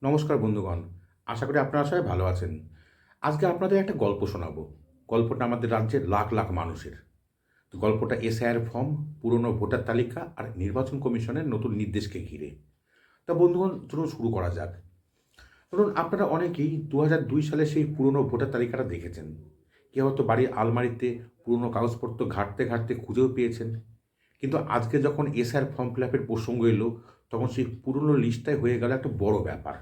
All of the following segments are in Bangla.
নমস্কার বন্ধুগণ, আশা করি আপনারা সবাই ভালো আছেন। আজকে আপনাদের একটা গল্প শোনাবো। গল্পটা আমাদের রাজ্যের লাখ লাখ মানুষের। তো গল্পটা এসআইআর ফর্ম, পুরনো ভোটার তালিকা আর নির্বাচন কমিশনের নতুন নির্দেশকে ঘিরে। তা বন্ধুগণ, চলুন শুরু করা যাক। ধরুন, আপনারা অনেকেই ২০০২ সালে সেই পুরনো ভোটার তালিকাটা দেখেছেন। কেউ হয়তো বাড়ির আলমারিতে পুরনো কাগজপত্র ঘাঁটতে ঘাঁটতে খুঁজেও পেয়েছেন। কিন্তু আজকে যখন এসআইআর ফর্ম ফিল আপের প্রসঙ্গ এলো, তখন সেই পুরনো লিস্টটাই হয়ে গেল একটা বড় ব্যাপার।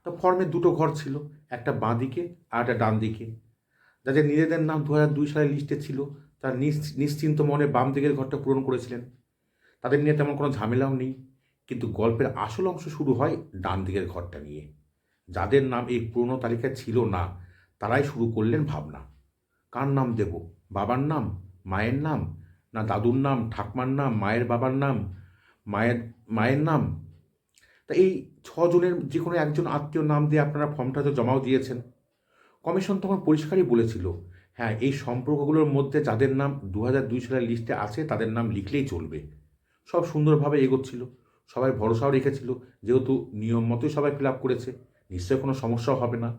তো ফর্মে দুটো ঘর ছিল, একটা বাঁ দিকে আর একটা ডান দিকে। যাদের নিজেদের নাম ২০০২ সালের লিস্টে ছিল, তারা নিশ্চিন্ত মনে বাম দিকের ঘরটা পূরণ করেছিলেন। তাদের নিয়ে তেমন কোনো ঝামেলাও নেই। কিন্তু গল্পের আসল অংশ শুরু হয় ডান দিকের ঘরটা নিয়ে। যাদের নাম এই পুরনো তালিকায় ছিল না, তারাই শুরু করলেন ভাবনা। কার নাম দেব? বাবার নাম, মায়ের নাম, না দাদুর নাম, ঠাকমার নাম, মায়ের বাবার নাম, মায়ের মায়ের নাম? তা এই ছজনের যে কোনো একজন আত্মীয়র নাম দিয়ে আপনারা ফর্মটা তো জমাও দিয়েছেন। কমিশন তখন পরিষ্কারই বলেছিল, হ্যাঁ, এই সম্পর্কগুলোর মধ্যে যাদের নাম ২০০২ সালের লিস্টে আছে তাদের নাম লিখলেই চলবে। সব সুন্দরভাবে এগোচ্ছিল। সবাই ভরসাও রেখেছিল, যেহেতু নিয়ম মতোই সবাই ফিল আপ করেছে, নিশ্চয়ই কোনো সমস্যাও হবে না।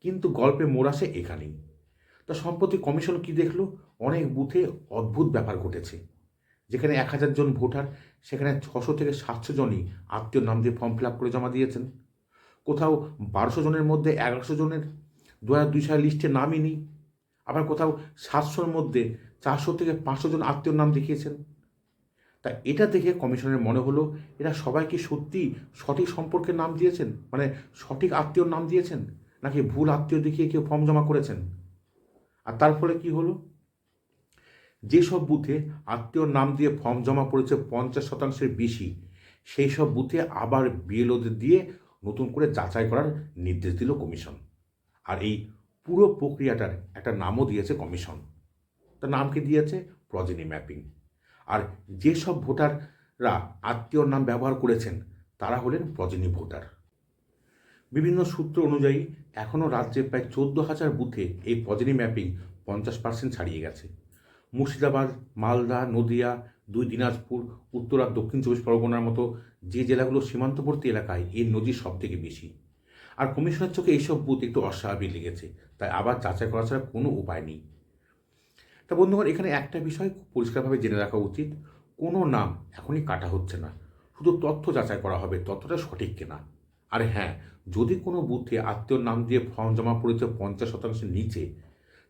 কিন্তু গল্পে মোড় আসে এখানেই। তা সম্প্রতি কমিশন কি দেখলো? অনেক বুথে অদ্ভুত ব্যাপার ঘটেছে। যেখানে ১,০০০ জন ভোটার, সেখানে ৬০০ থেকে ৭০০ জনই আত্মীয়র নাম দিয়ে ফর্ম ফিল আপ করে জমা দিয়েছেন। কোথাও ১২০০ জনের মধ্যে ১১০০ জনের ২০০২ সালের লিস্টে নামই নেই। আবার কোথাও ৭০০-র মধ্যে ৪০০ থেকে ৫০০ জন আত্মীয়র নাম দেখিয়েছেন। তা এটা দেখে কমিশনের মনে হলো, এরা সবাই কি সত্যিই সঠিক সম্পর্কের নাম দিয়েছেন? মানে সঠিক আত্মীয়র নাম দিয়েছেন? নাকি ভুল আত্মীয় দেখিয়ে কেউ ফর্ম জমা করেছেন? আর তার ফলে কি হলো? যেসব বুথে আত্মীয়র নাম দিয়ে ফর্ম জমা পড়েছে ৫০% বেশি, সেই সব বুথে আবার বিএলওদের দিয়ে নতুন করে যাচাই করার নির্দেশ দিল কমিশন। আর এই পুরো প্রক্রিয়াটার একটা নামও দিয়েছে কমিশন। তার নামকে দিয়েছে প্রজেনি ম্যাপিং। আর যেসব ভোটাররা আত্মীয়র নাম ব্যবহার করেছেন, তারা হলেন প্রজেনি ভোটার। বিভিন্ন সূত্র অনুযায়ী এখনও রাজ্যে প্রায় ১৪,০০০ বুথে এই প্রজেনি ম্যাপিং ৫০% ছাড়িয়ে গেছে। মুর্শিদাবাদ, মালদা, নদিয়া, ২ দিনাজপুর, উত্তর আর দক্ষিণ ২৪ পরগনার মতো যে জেলাগুলো সীমান্তবর্তী এলাকায় এর নজির সব থেকে বেশি। আর কমিশনের চোখে এইসব বুথ একটু অস্বাভাবিক লেগেছে, তাই আবার যাচাই করা ছাড়া কোনো উপায় নেই। তা বন্ধুগণ, এখানে একটা বিষয় খুব পরিষ্কারভাবে জেনে রাখা উচিত, কোনো নাম এখনই কাটা হচ্ছে না। শুধু তথ্য যাচাই করা হবে, তথ্যটা সঠিক কিনা। আর হ্যাঁ, যদি কোনো বুথে আত্মীয়র নাম দিয়ে ফর্ম জমা পড়েছে ৫০% নিচে,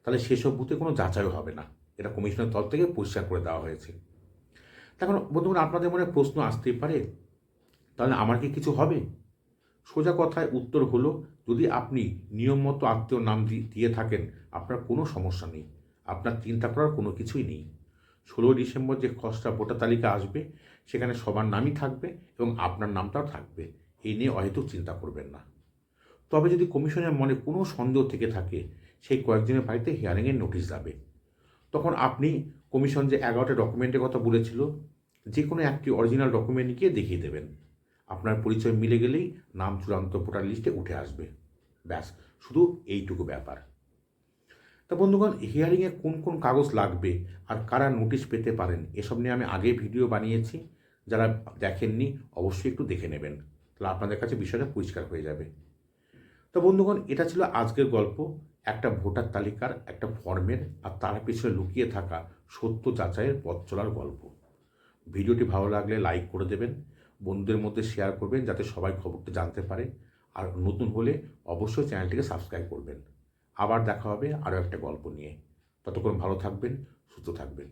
তাহলে সেসব বুথে কোনো যাচাইও হবে না। এটা কমিশনের তরফ থেকে পরিষ্কার করে দেওয়া হয়েছে। এখন বন্ধুগণ, আপনাদের মনে প্রশ্ন আসতেই পারে, তাহলে আমার কি কিছু হবে? সোজা কথায় উত্তর হলো, যদি আপনি নিয়ম মতো আত্মীয়র নাম দিয়ে থাকেন, আপনার কোনো সমস্যা নেই। আপনার চিন্তা করার কোনো কিছুই নেই। ১৬ই ডিসেম্বর যে খসড়া ভোটার তালিকা আসবে, সেখানে সবার নামই থাকবে এবং আপনার নামটাও থাকবে। এই নিয়ে অহেতুক চিন্তা করবেন না। তবে যদি কমিশনের মনে কোনো সন্দেহ থেকে থাকে, সেই কয়েকজনের বাড়িতে হিয়ারিংয়ের নোটিশ যাবে। তখন আপনি কমিশন যে ১১টা ডকুমেন্টের কথা বলেছিল, যে কোনো একটি অরিজিনাল ডকুমেন্ট গিয়ে দেখিয়ে দেবেন। আপনার পরিচয় মিলে গেলেই নাম চূড়ান্ত ভোটার লিস্টে উঠে আসবে। ব্যাস, শুধু এইটুকু ব্যাপার। তা বন্ধুগণ, হিয়ারিংয়ে কোন কোন কাগজ লাগবে আর কারা নোটিশ পেতে পারেন, এসব নিয়ে আমি আগে ভিডিও বানিয়েছি। যারা দেখেননি, অবশ্যই একটু দেখে নেবেন, তাহলে আপনাদের কাছে বিষয়টা পরিষ্কার হয়ে যাবে। তো বন্ধুগণ, এটা ছিল আজকের গল্প, একটা ভোটার তালিকার একটা ফর্মের আর তার পিছনে লুকিয়ে থাকা সত্য যাচাইয়ের পথ চলার গল্প। ভিডিওটি ভালো লাগলে লাইক করে দেবেন, বন্ধুদের মধ্যে শেয়ার করবেন যাতে সবাই খবরটা জানতে পারে। আর নতুন হলে অবশ্যই চ্যানেলটিকে সাবস্ক্রাইব করবেন। আবার দেখা হবে আরও একটা গল্প নিয়ে। ততক্ষণ ভালো থাকবেন, সুস্থ থাকবেন।